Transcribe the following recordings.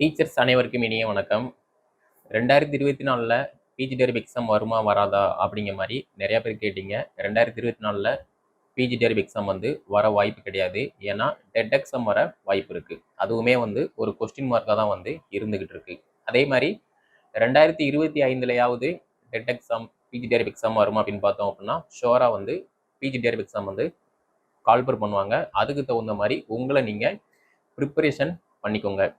Teachers அனைவருக்கும் இனிய வணக்கம். 2024ல பிஜி டெரிப் எக்ஸாம் வருமா? வராதா? அப்படிங்கிற மாரி நெறைய பேர் கேட்டீங்க. 2024ல பிஜி டெரிப் எக்ஸாம் வர வாய்ப்பு கிடையாது. ஏன்னா, டெட் எக்ஸாம் வர வாய்ப்பு இருக்கு. அதுவுமே ஒரு கொஸ்டின் மார்க்கா தான் இருந்துகிட்டு இருக்கு. அதே மாரி 2025லயாவது TET exam, PG TRB exam வருமா அப்படின்னு பார்த்தோம் அப்படின்னா, ஷூரா பிஜி டெரிப் எக்ஸாம் கால்பர் பண்ணுவாங்க. அதுக்கு தகுந்த மாரி உங்கள நீங்க ப்ரிப்பரேஷன் பண்ணிக்கோங்க.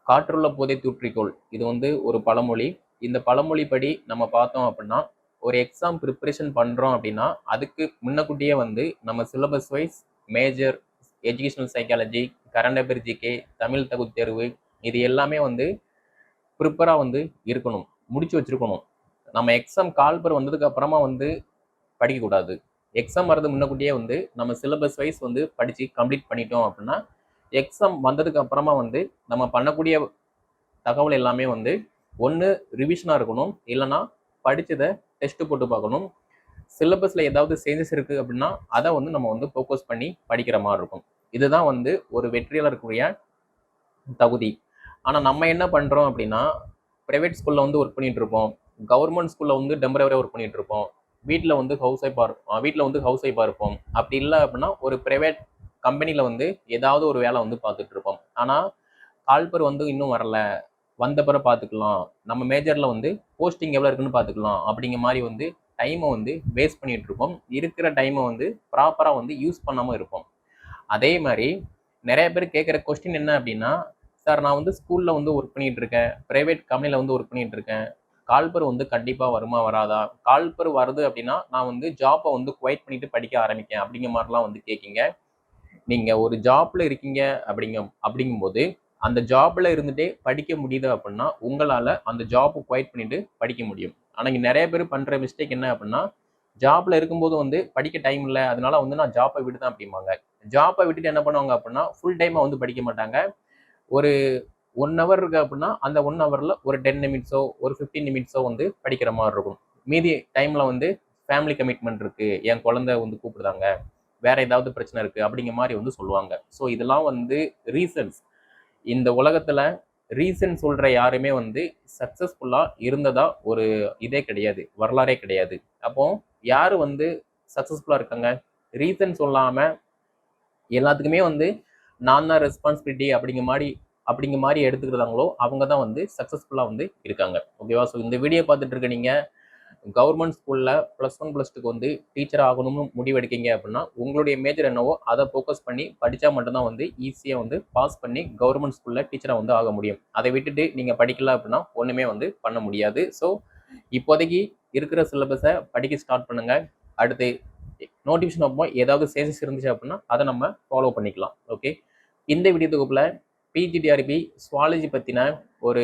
காற்றுள்ள போதே தூற்றிக்கொள். இது ஒரு பழமொழி. இந்த பழமொழிப்படி நம்ம பார்த்தோம் அப்படின்னா, ஒரு எக்ஸாம் ப்ரிப்பரேஷன் பண்றோம் அப்படின்னா, அதுக்கு முன்னக்கூட்டியே நம்ம syllabus wise major, educational psychology, current affair GK, Tamil தகுதித் தேர்வு இது எல்லாமே ப்ரிப்பரா இருக்கணும். முடிச்சு வச்சிருக்கணும். நம்ம எக்ஸாம் கால்பர் வந்ததுக்கு அப்புறமா படிக்கக்கூடாது. எக்ஸாம் வரது முன்னக்கூட்டியே நம்ம சிலபஸ் வைஸ் படிச்சு கம்ப்ளீட் பண்ணிட்டோம் அப்படின்னா, எக்ஸாம் வந்ததுக்கு அப்புறமா நம்ம பண்ணக்கூடிய தகவல் எல்லாமே ஒன்று ரிவிஷனாக இருக்கணும், இல்லைனா படித்ததை டெஸ்ட் போட்டு பார்க்கணும். சிலபஸில் ஏதாவது சேஞ்சஸ் இருக்குது அப்படின்னா அதை நம்ம ஃபோக்கஸ் பண்ணி படிக்கிற மாதிரி இருக்கும். இதுதான் ஒரு வெற்றியாளருக்குரிய தகுதி. ஆனால் நம்ம என்ன பண்ணுறோம் அப்படின்னா, ப்ரைவேட் ஸ்கூலில் ஒர்க் பண்ணிட்டு இருப்போம், கவர்மெண்ட் ஸ்கூலில் டெம்பரவரியாக ஒர்க் பண்ணிட்டு இருப்போம், வீட்டில் ஹவுஸ் ஒய்ஃபாக இருப்போம். அப்படி இல்லை அப்படின்னா ஒரு ப்ரைவேட் கம்பெனியில் ஏதாவது ஒரு வேலை பார்த்துட்டு இருப்போம். ஆனால் கால்பர் இன்னும் வரல, வந்த பிறகு பார்த்துக்கலாம், நம்ம மேஜரில் போஸ்டிங் எவ்வளோ இருக்குன்னு பார்த்துக்கலாம் அப்படிங்கிற மாதிரி டைமை வேஸ்ட் பண்ணிட்டு இருப்போம். இருக்கிற டைமை ப்ராப்பராக யூஸ் பண்ணாமல் இருப்போம். அதே மாதிரி நிறைய பேர் கேட்குற கொஸ்டின் என்ன அப்படின்னா, சார் நான் ஸ்கூலில் ஒர்க் பண்ணிட்டு இருக்கேன், ப்ரைவேட் கம்பெனியில் ஒர்க் பண்ணிட்டு இருக்கேன், கால்பர் கண்டிப்பாக வருமா வராதா? கால்பர் வருது அப்படின்னா நான் ஜாப்பை குவைட் பண்ணிட்டு படிக்க ஆரம்பிக்கேன் அப்படிங்கிற மாதிரிலாம் கேட்குங்க. நீங்கள் ஒரு ஜாப்ல இருக்கீங்க அப்படிங்கும்போது அந்த ஜாப்ல இருந்துட்டே படிக்க முடியுது அப்படின்னா உங்களால் அந்த ஜாப்பை குவைட் பண்ணிட்டு படிக்க முடியும். ஆனால் இங்கே நிறைய பேர் பண்ணுற மிஸ்டேக் என்ன அப்படின்னா, ஜாப்ல இருக்கும்போது படிக்க டைம் இல்லை, அதனால நான் ஜாப்பை விட்டு தான் அப்படிம்பாங்க. ஜாப்பை விட்டுட்டு என்ன பண்ணுவாங்க அப்படின்னா, ஃபுல் டைமாக படிக்க மாட்டாங்க. ஒரு 1 ஹவர் இருக்கு அப்படின்னா அந்த 1 ஹவரில் ஒரு 10 நிமிட்ஸோ ஒரு 15 நிமிட்ஸோ படிக்கிற மாதிரி இருக்கும். மீதி டைமில் ஃபேமிலி கமிட்மெண்ட் இருக்குது, என் குழந்தை கூப்பிடுதாங்க, வேற ஏதாவது பிரச்சனை இருக்குது அப்படிங்கிற மாதிரி சொல்லுவாங்க. ஸோ இதெல்லாம் ரீசன்ஸ். இந்த உலகத்தில் ரீசன் சொல்கிற யாருமே சக்ஸஸ்ஃபுல்லாக இருந்ததா ஒரு இதே கிடையாது, வரலாறே கிடையாது. அப்போ யார் சக்ஸஸ்ஃபுல்லாக இருக்காங்க? ரீசன் சொல்லாமல் எல்லாத்துக்குமே நான் தான் ரெஸ்பான்சிபிலிட்டி அப்படிங்கிற மாதிரி எடுத்துக்கிறாங்களோ அவங்க தான் சக்ஸஸ்ஃபுல்லாக இருக்காங்க. ஓகேவா? ஸோ இந்த வீடியோ பார்த்துட்டு இருக்க நீங்கள் கவர்மெண்ட் ஸ்கூலில் +1 +2க்கு டீச்சர் ஆகணும்னு முடிவெடுக்கீங்க அப்படின்னா உங்களுடைய மேஜர் என்னவோ அதை ஃபோக்கஸ் பண்ணி படித்தா மட்டும்தான் ஈஸியாக பாஸ் பண்ணி கவர்மெண்ட் ஸ்கூலில் டீச்சராக ஆக முடியும். அதை விட்டுட்டு நீங்கள் படிக்கல அப்படின்னா ஒன்றுமே பண்ண முடியாது. ஸோ இப்போதைக்கு இருக்கிற சிலபஸை படிக்க ஸ்டார்ட் பண்ணுங்க. அடுத்து நோட்டிஃபிகேஷன் அப்போ ஏதாவது சேஞ்சஸ் இருந்துச்சு அப்படின்னா அதை நம்ம ஃபாலோ பண்ணிக்கலாம். ஓகே, இந்த வீடியோ தொகுப்பில் பிஜிடிஆர்பி சுவாலஜி பற்றின ஒரு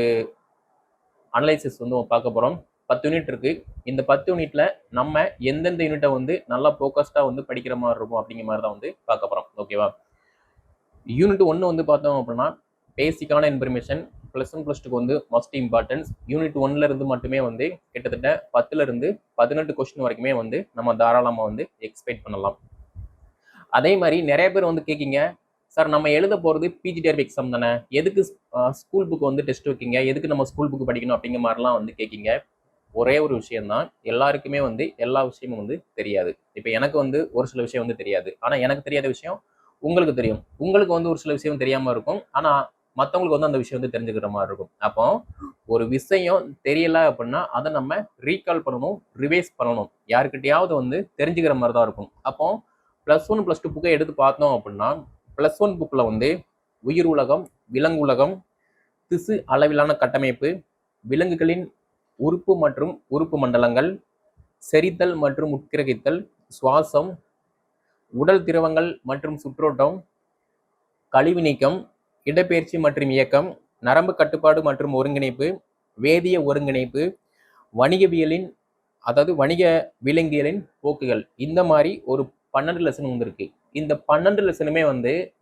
அனலைசிஸ் பார்க்க போகிறோம். 10 யூனிட் இருக்கு. இந்த 10 யூனிட்ல நம்ம எந்தெந்த யூனிட்டை நல்லா ஃபோக்கஸ்டாக படிக்கிற மாதிரி இருக்கும் அப்படிங்கிற மாதிரி தான் பார்க்க போகிறோம். ஓகேவா? யூனிட் 1 பார்த்தோம் அப்படின்னா பேசிக்கான இன்ஃபர்மேஷன், +1 +2க்கு மோஸ்ட் இம்பார்ட்டன்ஸ். யூனிட் 1ல இருந்து மட்டுமே கிட்டத்தட்ட 10ல இருந்து 18 கொஸ்டின் வரைக்குமே நம்ம தாராளமாக எக்ஸ்பெக்ட் பண்ணலாம். அதே மாதிரி நிறைய பேர் கேட்கீங்க, சார் நம்ம எழுத போகிறது பிஜிடிஆர்பி எக்ஸாம் தானே, எதுக்கு ஸ்கூல் புக் டெஸ்ட் வைக்கிங்க, எதுக்கு நம்ம ஸ்கூல் புக் படிக்கணும் அப்படிங்கிற மாதிரிலாம் கேட்கீங்க. ஒரே ஒரு விஷயம்தான், எல்லாருக்குமே எல்லா விஷயமும் தெரியாது. இப்போ எனக்கு ஒரு சில விஷயம் தெரியாது, ஆனால் எனக்கு தெரியாத விஷயம் உங்களுக்கு தெரியும். உங்களுக்கு ஒரு சில விஷயம் தெரியாமல் இருக்கும், ஆனால் மற்றவங்களுக்கு அந்த விஷயம் தெரிஞ்சுக்கிற மாதிரி இருக்கும். அப்போ ஒரு விஷயம் தெரியல அப்படின்னா அதை நம்ம ரீகால் பண்ணணும், ரிவைஸ் பண்ணணும், யாருக்கிட்டையாவது தெரிஞ்சுக்கிற மாதிரி தான் இருக்கும். அப்போ +1 +2 புக்கை எடுத்து பார்த்தோம் அப்படின்னா +1 புக்கில் உயிர் உலகம், விலங்கு உலகம், திசு அளவிலான கட்டமைப்பு, விலங்குகளின் உறுப்பு மற்றும் உறுப்பு மண்டலங்கள், செரித்தல் மற்றும் உட்கிரகித்தல், சுவாசம், உடல் திரவங்கள் மற்றும் சுற்றோட்டம், கழிவு நீக்கம், இடப்பெயர்ச்சி மற்றும் இயக்கம், நரம்பு கட்டுப்பாடு மற்றும் ஒருங்கிணைப்பு, வேதிய ஒருங்கிணைப்பு, வணிகவியலின் வணிக விலங்கியலின் போக்குகள், இந்த மாதிரி ஒரு 12 லெசன் இருக்கு. இந்த 12 லெசனுமே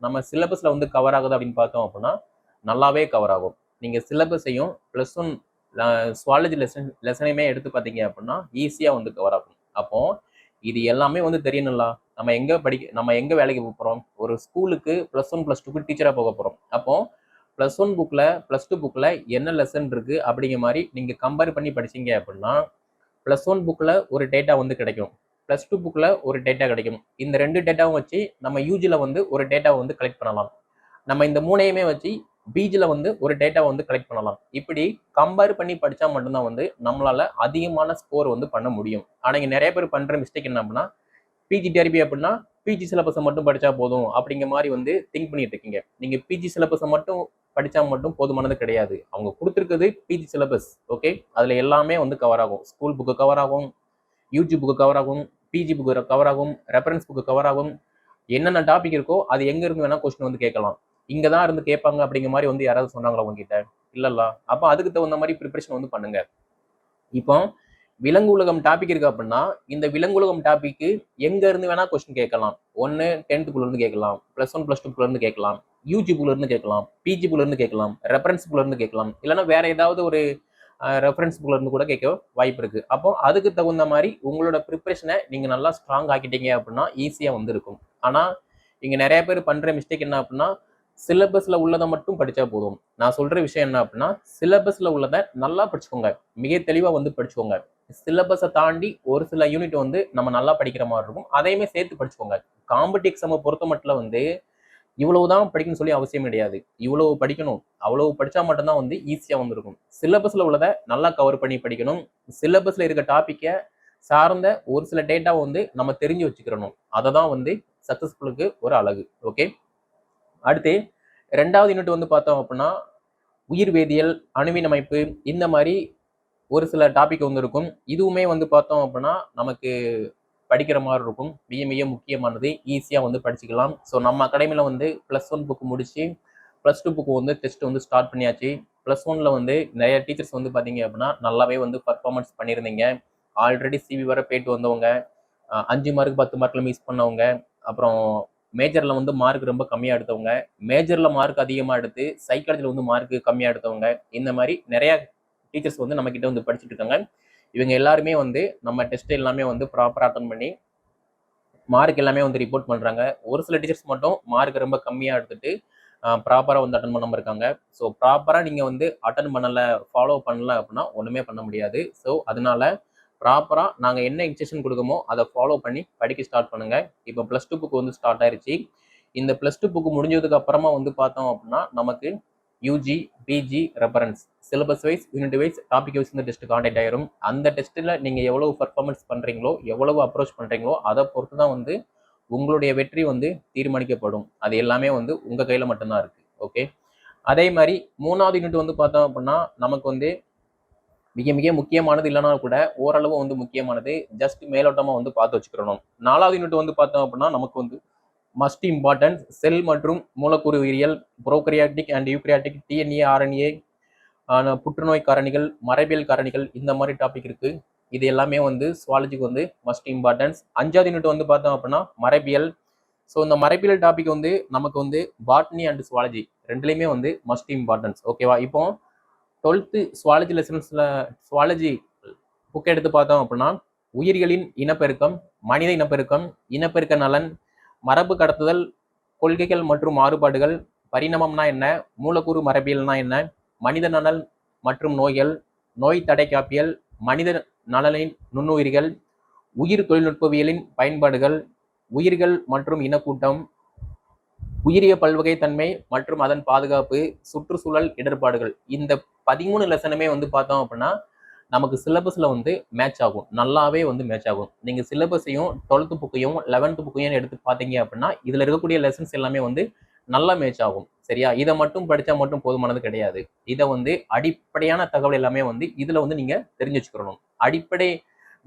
நம்ம சிலபஸ்ல கவர் ஆகுது அப்படின்னு பார்த்தோம் அப்படின்னா நல்லாவே கவர் ஆகும். நீங்க சிலபஸையும் +1 சுவாலஜி லெசனையுமே எடுத்து பார்த்தீங்க அப்படின்னா ஈஸியாக கவர் ஆகும். அப்போ இது எல்லாமே தெரியணும்ல. நம்ம எங்கே வேலைக்கு போக போகிறோம்? ஒரு ஸ்கூலுக்கு +1 +2க்கு டீச்சராக போக போகிறோம். அப்போ +1 புக்கில் +2 புக்கில் என்ன லெசன் இருக்குது அப்படிங்கிற மாதிரி நீங்கள் கம்பேர் பண்ணி படிச்சீங்க அப்படின்னா +1 புக்கில் ஒரு டேட்டா வந்து கிடைக்கும், +2 புக்கில் ஒரு டேட்டா கிடைக்கும். இந்த 2 டேட்டாவும் வச்சு நம்ம யூஜியில் வந்து ஒரு டேட்டாவை வந்து கலெக்ட் பண்ணலாம். நம்ம இந்த 3ஐயுமே வச்சு பிஜியில் வந்து ஒரு டேட்டாவை வந்து கலெக்ட் பண்ணலாம். இப்படி கம்பேர் பண்ணி படித்தா மட்டும்தான் வந்து நம்மளால அதிகமான ஸ்கோர் வந்து பண்ண முடியும். ஆனால் இங்கே நிறைய பேர் பண்ணுற மிஸ்டேக் என்ன அப்படின்னா பிஜிடிஆர்பி அப்படின்னா பிஜி சிலபஸை மட்டும் படித்தா போதும் அப்படிங்கிற மாதிரி வந்து திங்க் பண்ணிட்டு இருக்கீங்க. நீங்கள் பிஜி சிலபஸை மட்டும் படித்தா மட்டும் போதுமானது கிடையாது. அவங்க கொடுத்துருக்குது பிஜி சிலபஸ், ஓகே, அதில் எல்லாமே வந்து கவர் ஆகும். ஸ்கூல் புக்கு கவர் ஆகும், யூஜி புக்கு கவர் ஆகும், பிஜி புக்கு கவர் ஆகும், ரெஃபரன்ஸ் புக்கு கவர் ஆகும். என்னென்ன டாபிக் இருக்கோ அது எங்க இருந்து வேணா கொஸ்டின் வந்து கேட்கலாம். இங்க தான் இருந்து கேட்பாங்க அப்படிங்கிற மாதிரி வந்து யாராவது சொன்னாங்களா உங்ககிட்ட? இல்லல்ல. அப்போ அதுக்கு தகுந்த மாதிரி ப்ரிப்பரேஷன் வந்து பண்ணுங்க. இப்போ விலங்கு உலகம் டாபிக் இருக்கு அப்படின்னா இந்த விலங்கு உலகம் டாபிக்கு எங்க இருந்து வேணா கொஸ்டின் கேட்கலாம். ஒன்னு 10th புக்ல இருந்து கேட்கலாம், +1 +2 புக்ல இருந்து கேட்கலாம், யூஜி புக்ல இருந்து கேட்கலாம், பிஜி புக்ல இருந்து கேட்கலாம், ரெஃபரன்ஸ் புக்ல இருந்து கேட்கலாம், இல்லைன்னா வேற ஏதாவது ஒரு ரெஃபரன்ஸ் புக்ல இருந்து கூட கேட்க வாய்ப்பு இருக்கு. அப்போ அதுக்கு தகுந்த மாதிரி உங்களோட ப்ரிப்பரேஷனை நீங்க நல்லா ஸ்ட்ராங் ஆக்கிட்டீங்க அப்படின்னா ஈஸியா வந்து இருக்கும். ஆனா இங்க நிறைய பேர் பண்ற மிஸ்டேக் என்ன அப்படின்னா சிலபஸ்ல உள்ளதை மட்டும் படிச்சா போதும். நான் சொல்ற விஷயம் என்ன அப்படின்னா சிலபஸ்ல உள்ளதை நல்லா படிச்சுக்கோங்க, மிக தெளிவா வந்து படிச்சுக்கோங்க. சிலபஸை தாண்டி ஒரு சில யூனிட் வந்து நம்ம நல்லா படிக்கிற மாதிரி இருக்கும், அதையுமே சேர்த்து படிச்சுக்கோங்க. காம்படிட்டிவ் எக்ஸாமை பொறுத்த மட்டும் வந்து இவ்வளவுதான் படிக்கணும்னு சொல்லி அவசியம் கிடையாது. இவ்வளவு படிக்கணும், அவ்வளவு படிச்சா மட்டும்தான் வந்து ஈஸியா வந்து இருக்கும். சிலபஸ்ல உள்ளதை நல்லா கவர் பண்ணி படிக்கணும். சிலபஸ்ல இருக்க டாபிக்கை சார்ந்த ஒரு சில டேட்டாவை வந்து நம்ம தெரிஞ்சு வச்சுக்கிறணும். அதை தான் வந்து சக்சஸ்ஃபுல்லுக்கு ஒரு அழகு. ஓகே, அடுத்து 2வது யூனிட் வந்து பார்த்தோம் அப்படின்னா உயிர் வேதியியல், அணுவின் அமைப்பு, இந்த மாதிரி ஒரு சில டாபிக் வந்து இருக்கும். இதுவுமே வந்து பார்த்தோம் அப்படின்னா நமக்கு படிக்கிற மாதிரி இருக்கும். மிக மிக முக்கியமானது, ஈஸியாக வந்து படிச்சுக்கலாம். ஸோ நம்ம அகாடமியில் வந்து +1 புக் முடிச்சு +2 புக்கு வந்து டெஸ்ட் வந்து ஸ்டார்ட் பண்ணியாச்சு. +1ல வந்து நிறைய டீச்சர்ஸ் வந்து பார்த்தீங்க அப்படின்னா நல்லாவே வந்து பர்ஃபார்மன்ஸ் பண்ணியிருந்தீங்க. ஆல்ரெடி சிவி வர போயிட்டு வந்தவங்க, 5 மார்க் 10 மார்க்கில் மிஸ் பண்ணவங்க, அப்புறம் மேஜரில் வந்து மார்க் ரொம்ப கம்மியாக எடுத்தவங்க, மேஜரில் மார்க் அதிகமாக எடுத்து சைக்காலஜியில் வந்து மார்க் கம்மியாக எடுத்தவங்க, இந்த மாதிரி நிறையா டீச்சர்ஸ் வந்து நம்ம கிட்ட வந்து படிச்சுட்டு இருக்காங்க. இவங்க எல்லாருமே வந்து நம்ம டெஸ்ட் எல்லாமே வந்து ப்ராப்பராக அட்டன் பண்ணி மார்க் எல்லாமே வந்து ரிப்போர்ட் பண்ணுறாங்க. ஒரு சில டீச்சர்ஸ் மட்டும் மார்க் ரொம்ப கம்மியாக எடுத்துட்டு ப்ராப்பராக வந்து அட்டன் பண்ணாமல் இருக்காங்க. ஸோ ப்ராப்பராக நீங்கள் வந்து அட்டன் பண்ணலை, ஃபாலோ பண்ணலை அப்படின்னா ஒன்றுமே பண்ண முடியாது. ஸோ அதனால ப்ராப்பராக நாங்கள் என்ன இன்ஸ்ட்ரக்ஷன் கொடுக்கமோ அதை ஃபாலோ பண்ணி படிக்க ஸ்டார்ட் பண்ணுங்க. இப்போ +2 புக்கு வந்து ஸ்டார்ட் ஆயிருச்சு. இந்த +2 புக்கு முடிஞ்சதுக்கு அப்புறமா வந்து பார்த்தோம் அப்படின்னா நமக்கு UG, PG, reference syllabus wise, unit wise, topic wise இந்த டெஸ்ட் கான்டாக்ட் ஆயிரும். அந்த டெஸ்ட்டில் நீங்கள் எவ்வளவு பர்ஃபார்மன்ஸ் பண்ணுறீங்களோ, எவ்வளவு அப்ரோச் பண்ணுறீங்களோ அதை பொறுத்து தான் வந்து உங்களுடைய வெற்றி வந்து தீர்மானிக்கப்படும். அது எல்லாமே வந்து உங்கள் கையில் மட்டும்தான் இருக்கு. ஓகே, அதே மாதிரி 3வது யூனிட் வந்து பார்த்தோம் அப்படின்னா நமக்கு வந்து மிக மிக முக்கியமானது இல்லைனா கூட ஓரளவு வந்து முக்கியமானது, ஜஸ்ட் மேலோட்டமாக வந்து பார்த்து வச்சுக்கிறணும். 4வது யூனிட் வந்து பார்த்தோம் அப்படின்னா நமக்கு வந்து மஸ்ட் இம்பார்ட்டன்ஸ் செல் மற்றும் மூலக்கூறு உயிரியல், புரோகரியாட்டிக் அண்ட் யூக்ரியாட்டிக், டிஎன்ஏ, ஆர்என்ஏ, புற்றுநோய் காரணிகள், மரபியல் காரணிகள், இந்த மாதிரி டாபிக் இருக்கு. இது எல்லாமே வந்து சுவாலஜிக்கு வந்து மஸ்ட் இம்பார்ட்டன்ஸ். 5வது யூனிட் வந்து பார்த்தோம் அப்படின்னா மரபியல். ஸோ இந்த மரபியல் டாபிக் வந்து நமக்கு வந்து பாட்னி அண்ட் சுவாலஜி ரெண்டுலையுமே வந்து மஸ்ட் இம்பார்ட்டன்ஸ். ஓகேவா? இப்போ 12th சுவாலஜி லெசன்ஸில் சுவாலஜி புக் எடுத்து பார்த்தோம் அப்படின்னா உயிர்களின் இனப்பெருக்கம், மனித இனப்பெருக்கம், இனப்பெருக்க நலன், மரபு கடத்துதல், கொள்கைகள் மற்றும் மாறுபாடுகள், பரிணாமம்னா என்ன, மூலக்கூறு மரபியல்னா என்ன, மனித நலன் மற்றும் நோய்கள், நோய் தடை காப்பியல், மனித நலனின் நுண்ணுயிர்கள், உயிர் தொழில்நுட்பவியலின் பயன்பாடுகள், உயிர்கள் மற்றும் இனக்கூட்டம், உயிரிய பல்வகைத்தன்மை மற்றும் அதன் பாதுகாப்பு, சுற்றுச்சூழல் இடர்பாடுகள். இந்த 13 லெசனுமே வந்து பார்த்தோம் அப்படின்னா நமக்கு சிலபஸ்ல வந்து மேட்ச் ஆகும், நல்லாவே வந்து மேட்ச் ஆகும். நீங்க சிலபஸையும் 12th புக்கையும் 11th புக்கையும் எடுத்து பார்த்தீங்க அப்படின்னா இதுல இருக்கக்கூடிய லெசன்ஸ் எல்லாமே வந்து நல்லா மேட்ச் ஆகும். சரியா? இதை மட்டும் படிச்சா மட்டும் போதுமானது கிடையாது. இதை வந்து அடிப்படையான தகவல் எல்லாமே வந்து இதுல வந்து நீங்க தெரிஞ்சு வச்சுக்கணும். அடிப்படை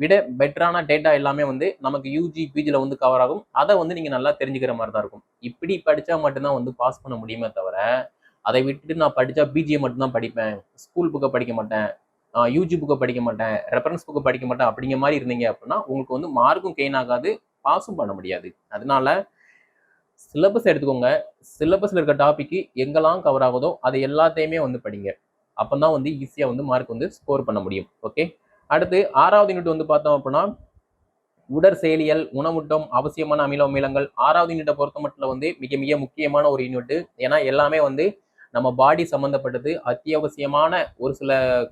விட பெட்டரான டேட்டா எல்லாமே வந்து நமக்கு யூஜி, பிஜில வந்து கவர் ஆகும். அதை வந்து நீங்க நல்லா தெரிஞ்சுக்கிற மாதிரி தான் இருக்கும். இப்படி படிச்சா மட்டும்தான் வந்து பாஸ் பண்ண முடியுமே தவிர அதை விட்டுட்டு நான் படிச்சா பிஜியை மட்டும்தான் படிப்பேன், ஸ்கூல் புக்கை படிக்க மாட்டேன், யூஜி புக்கை படிக்க மாட்டேன், ரெஃபரன்ஸ் புக்கை படிக்க மாட்டேன் அப்படிங்கிற மாதிரி இருந்தீங்க அப்படின்னா உங்களுக்கு வந்து மார்க்கும் கெயின் ஆகாது, பாஸும் பண்ண முடியாது. அதனால சிலபஸ் எடுத்துக்கோங்க. சிலபஸ்ல இருக்க டாபிக் எங்கெல்லாம் கவர் ஆகுதோ அது எல்லாத்தையுமே வந்து படிங்க. அப்பதான் வந்து ஈஸியா வந்து மார்க் வந்து ஸ்கோர் பண்ண முடியும். ஓகே, அடுத்து 6வது யூனிட் வந்து பார்த்தோம் அப்படின்னா உடற்செயலியல், உணவூட்டம், அவசியமான அமில அமிலங்கள். 6வது யூனிட்டை பொறுத்த மட்டும் வந்து மிக மிக முக்கியமான ஒரு யூனிட். ஏன்னா எல்லாமே வந்து நம்ம பாடி சம்மந்தப்பட்டது அத்தியாவசியமான ஒரு சில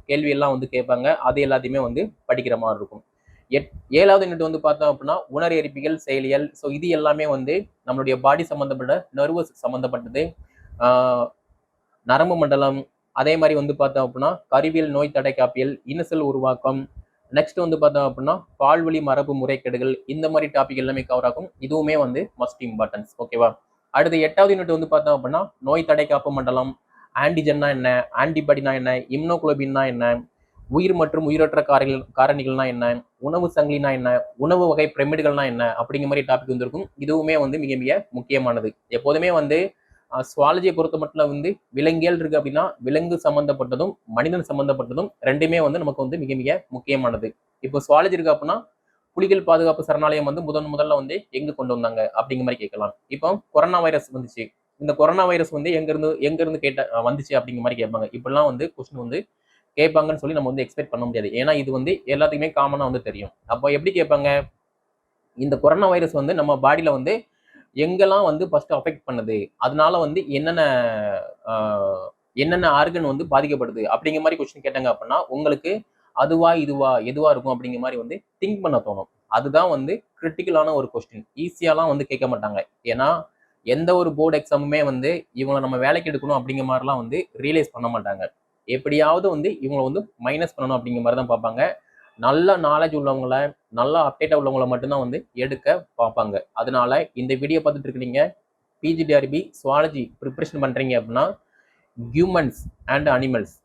கேள்வி எல்லாம் வந்து கேட்பாங்க. அது எல்லாத்தையுமே வந்து படிக்கிற மாதிரி இருக்கும். 7வது யூனிட் வந்து பார்த்தோம் அப்படின்னா உணர் எரிப்பிகள் செயலியல். ஸோ இது எல்லாமே வந்து நம்மளுடைய பாடி சம்மந்தப்பட்ட நர்வஸ் சம்மந்தப்பட்டது. நரம்பு மண்டலம், அதே மாதிரி வந்து பார்த்தோம் அப்படின்னா கருவியல் நோய் தடை காப்பியல், இனசல் உருவாக்கம், நெக்ஸ்ட் வந்து பார்த்தோம் அப்படின்னா பால்வழி மரபு முறைகேடுகள், இந்த மாதிரி டாபிக் எல்லாமே கவர் ஆகும். இதுவுமே வந்து மஸ்ட் இம்பார்ட்டன்ஸ். ஓகேவா? அடுத்து 8வது யூனிட் வந்து பார்த்தோம் அப்படின்னா நோய் தடை காப்பு மண்டலம், ஆன்டிஜென்னா என்ன, ஆன்டிபாடினா என்ன, இம்னோகுளோபின்னா என்ன, உயிர் மற்றும் உயிரற்ற காரணிகள்னா என்ன, உணவு சங்கிலினா என்ன, உணவு வகை பிரமிடுகள்னா என்ன, அப்படிங்கிற மாதிரி டாபிக் வந்திருக்கும். இதுவுமே வந்து மிக மிக முக்கியமானது. எப்போதுமே வந்து சுவாலஜியை பொறுத்த மட்டும் வந்து விலங்கியல் இருக்கு அப்படின்னா விலங்கு சம்பந்தப்பட்டதும் மனிதன் சம்பந்தப்பட்டதும் ரெண்டுமே வந்து நமக்கு வந்து மிக மிக முக்கியமானது. இப்போ சுவாலஜி இருக்கு அப்படின்னா புலிகள் பாதுகாப்பு சரணாலயம் வந்து முதல்ல வந்து எங்க கொண்டு வந்தாங்க அப்படிங்கிற மாதிரி கேட்கலாம். இப்போ கொரோனா வைரஸ் வந்துச்சு, இந்த கொரோனா வைரஸ் வந்து எங்க இருந்து வந்துச்சு அப்படிங்கிற மாதிரி கேட்பாங்க. இப்படிலாம் வந்து கொஸ்டின் வந்து கேட்பாங்கன்னு சொல்லி நம்ம வந்து எக்ஸ்பெக்ட் பண்ண முடியாது. ஏன்னா இது வந்து எல்லாத்துக்குமே காமனா வந்து தெரியும். அப்போ எப்படி கேட்பாங்க, இந்த கொரோனா வைரஸ் வந்து நம்ம பாடியில வந்து எங்கெல்லாம் வந்து ஃபர்ஸ்ட் அஃபெக்ட் பண்ணுது, அதனால வந்து என்னென்ன ஆர்கன் வந்து பாதிக்கப்படுது அப்படிங்கிற மாதிரி கொஸ்டின் கேட்டாங்க அப்படின்னா உங்களுக்கு அதுவா இதுவா எதுவா இருக்கும் அப்படிங்கிற மாதிரி வந்து திங்க் பண்ண தோணும். அதுதான் வந்து கிரிட்டிக்கலான ஒரு கொஸ்டின். ஈஸியாலாம் வந்து கேட்க மாட்டாங்க. ஏன்னா எந்த ஒரு போர்டு எக்ஸாமுமே வந்து இவங்களை நம்ம வேலைக்கு எடுக்கணும் அப்படிங்கிற மாதிரிலாம் வந்து ரியலைஸ் பண்ண மாட்டாங்க. எப்படியாவது வந்து இவங்களை வந்து மைனஸ் பண்ணணும் அப்படிங்கிற மாதிரி தான் பார்ப்பாங்க. நல்ல நாலேஜ் உள்ளவங்கள, நல்ல அப்டேட்டா உள்ளவங்கள மட்டும்தான் வந்து எடுக்க பார்ப்பாங்க. அதனால இந்த வீடியோ பார்த்துட்டு இருக்கீங்க பிஜிடிஆர்பி சுவாலஜி ப்ரிப்பரேஷன் பண்றீங்க அப்படின்னா ஹியூமன்ஸ் அண்ட் அனிமல்ஸ்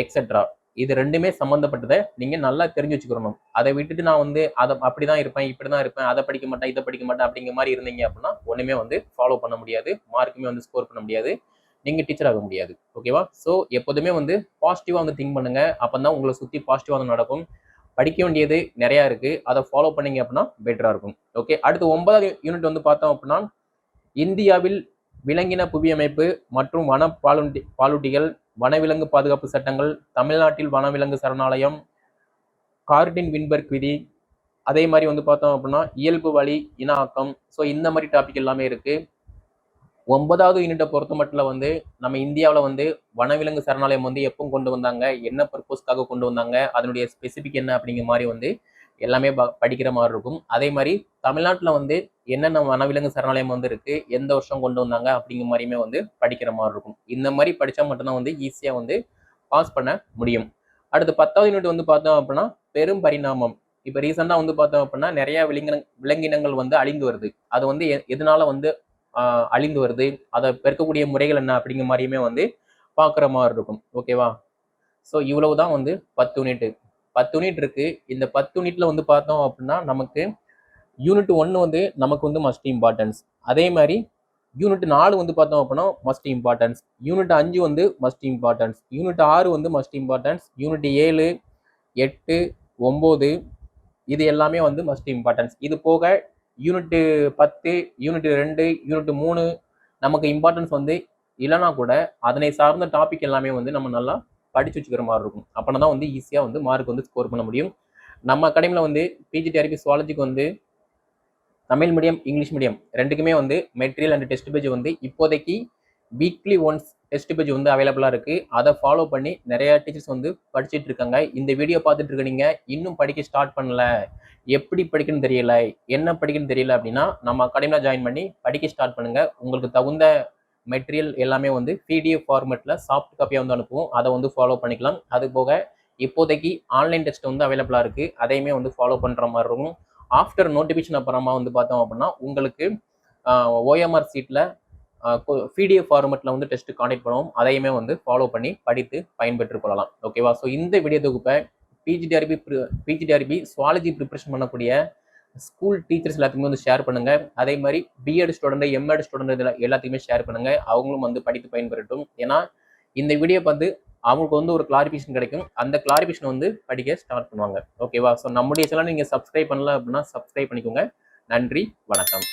எக்ஸெட்ரா இது ரெண்டுமே சம்மந்தப்பட்டதை நீங்க நல்லா தெரிஞ்சு வச்சுக்கணும். அதை விட்டுட்டு நான் வந்து அதை அப்படிதான் இருப்பேன், இப்படிதான் இருப்பேன், அதை படிக்க மாட்டேன், இதை படிக்க மாட்டேன் அப்படிங்கிற மாதிரி இருந்தீங்க அப்படின்னா ஒண்ணுமே வந்து ஃபாலோ பண்ண முடியாது, மார்க்குமே வந்து ஸ்கோர் பண்ண முடியாது, நீங்க டீச்சர் ஆக முடியாது. ஓகேவா? ஸோ எப்போதுமே வந்து பாசிட்டிவா வந்து திங்க் பண்ணுங்க. அப்பதான் உங்களை சுத்தி பாசிட்டிவா வந்து நடக்கும். படிக்க வேண்டியது நிறைய இருக்கு, அதை ஃபாலோ பண்ணீங்க அப்படின்னா பெட்டரா இருக்கும். ஓகே, அடுத்து 9வது யூனிட் வந்து பார்த்தோம் அப்படின்னா இந்தியாவில் விலங்கின புவியமைப்பு மற்றும் வன பாலூட்டிகள், வனவிலங்கு பாதுகாப்பு சட்டங்கள், தமிழ்நாட்டில் வனவிலங்கு சரணாலயம், கார்டின் வின்பர்க் விதி, அதே மாதிரி வந்து பார்த்தோம் அப்படின்னா இயல்பு வழி இன ஆக்கம். ஸோ இந்த மாதிரி டாபிக் எல்லாமே இருக்கு. 9வது யூனிட்டை பொறுத்த மட்டும் வந்து நம்ம இந்தியாவில் வந்து வனவிலங்கு சரணாலயம் வந்து எப்போ கொண்டு வந்தாங்க, என்ன பர்பஸ்க்காக கொண்டு வந்தாங்க, அதனுடைய ஸ்பெசிபிக் என்ன அப்படிங்கிற மாதிரி வந்து எல்லாமே படிக்கிற மாதிரி இருக்கும். அதே மாதிரி தமிழ்நாட்டில் வந்து என்னென்ன வனவிலங்கு சரணாலயம் வந்து இருக்கு, எந்த வருஷம் கொண்டு வந்தாங்க அப்படிங்கிற மாதிரியுமே வந்து படிக்கிற மாதிரி இருக்கும். இந்த மாதிரி படித்தா மட்டும்தான் வந்து ஈஸியாக வந்து பாஸ் பண்ண முடியும். அடுத்து 10வது யூனிட் வந்து பார்த்தோம் அப்படின்னா பெரும் பரிணாமம். இப்போ ரீசெண்டாக வந்து பார்த்தோம் அப்படின்னா நிறைய விலங்கினங்கள் வந்து அழிந்து வருது. அது வந்து எதனால வந்து அழிந்து வருது, அதை பெருக்கக்கூடிய முறைகள் என்ன அப்படிங்கிற மாதிரியுமே வந்து பார்க்குற மாதிரி இருக்கும். ஓகேவா? ஸோ இவ்வளவுதான் வந்து 10 யூனிட். 10 யூனிட் இருக்கு. இந்த 10 யூனிட்ல வந்து பார்த்தோம் அப்படின்னா நமக்கு யூனிட் 1 வந்து நமக்கு வந்து மஸ்ட் இம்பார்ட்டன்ஸ். அதே மாதிரி யூனிட் 4 வந்து பார்த்தோம் அப்படின்னா மஸ்ட் இம்பார்ட்டன்ஸ். யூனிட் 5 வந்து மஸ்ட் இம்பார்ட்டன்ஸ். யூனிட் 6 வந்து மஸ்ட் இம்பார்ட்டன்ஸ். யூனிட் 7, 8, 9 இது எல்லாமே வந்து மஸ்ட் இம்பார்ட்டன்ஸ். இது போக யூனிட் 10, யூனிட் 2, யூனிட் 3 நமக்கு இம்பார்ட்டன்ஸ் வந்து இல்லைனா கூட அதனை சார்ந்த டாபிக் எல்லாமே வந்து நம்ம நல்லா படிச்சு வச்சுக்கிற மாதிரி இருக்கும். அப்படின்னா தான் வந்து ஈஸியாக வந்து மார்க் வந்து ஸ்கோர் பண்ண முடியும். நம்ம அகாடமியில் வந்து பிஜிடிஆர்பி சுவாலஜிக்கு வந்து தமிழ் மீடியம், இங்கிலீஷ் மீடியம் ரெண்டுக்குமே வந்து மெட்டீரியல் அண்ட் டெஸ்ட் பேஜ் வந்து இப்போதைக்கு வீக்லி ஒன்ஸ் டெஸ்ட் பேஜ் வந்து அவைலபிளாக இருக்குது. அதை ஃபாலோ பண்ணி நிறைய டீச்சர்ஸ் வந்து படிச்சுட்டு இருக்காங்க. இந்த வீடியோ பார்த்துட்டு இருக்க நீங்கள் இன்னும் படிக்க ஸ்டார்ட் பண்ணல, எப்படி படிக்கணும்னு தெரியல, என்ன படிக்கணும்னு தெரியல அப்படின்னா நம்ம அகாடமியில் ஜாயின் பண்ணி படிக்க ஸ்டார்ட் பண்ணுங்க. உங்களுக்கு தகுந்த மெட்டீரியல் எல்லாமே வந்து பிடிஎஃப் ஃபார்மேட்டில் சாஃப்ட் காப்பியாக வந்து அனுப்புவோம். அதை வந்து ஃபாலோ பண்ணிக்கலாம். அது போக இப்போதைக்கு ஆன்லைன் டெஸ்ட் வந்து அவைலபிளாக இருக்குது. அதையுமே வந்து ஃபாலோ பண்ணுற மாதிரி இருக்கும். ஆஃப்டர் நோட்டிஃபிகேஷன் அப்புறமா வந்து பார்த்தோம் அப்படின்னா உங்களுக்கு ஓஎம்ஆர் சீட்டில் பிடிஎஃப் ஃபார்மேட்டில் வந்து டெஸ்ட் காண்டக்ட் பண்ணுவோம். அதையுமே வந்து ஃபாலோ பண்ணி படித்து பயன்பெற்றுக் கொள்ளலாம். ஓகேவா? ஸோ இந்த வீடியோ தொகுப்பை பிஜிடிஆர்பி சுவாலஜி ப்ரிப்பரேஷன் பண்ணக்கூடிய ஸ்கூல் டீச்சர்ஸ் எல்லாத்துக்குமே வந்து ஷேர் பண்ணுங்க. அதே மாதிரி பிஎட் ஸ்டூடெண்ட், எம்எட் ஸ்டூடெண்ட் எல்லாத்தையுமே ஷேர் பண்ணுங்க. அவங்களும் வந்து படித்து பயன்பெறட்டும். ஏன்னா இந்த வீடியோ பார்த்து அவங்களுக்கு வந்து ஒரு கிளாரிஃபிகேஷன் கிடைக்கும். அந்த கிளாரிஃபிகேஷன் வந்து படிக்க ஸ்டார்ட் பண்ணுவாங்க. ஓகேவா? ஸோ நம்முடைய சேனல் நீங்கள் சப்ஸ்கிரைப் பண்ணல அப்படின்னா சப்ஸ்கிரைப் பண்ணிக்கோங்க. நன்றி, வணக்கம்.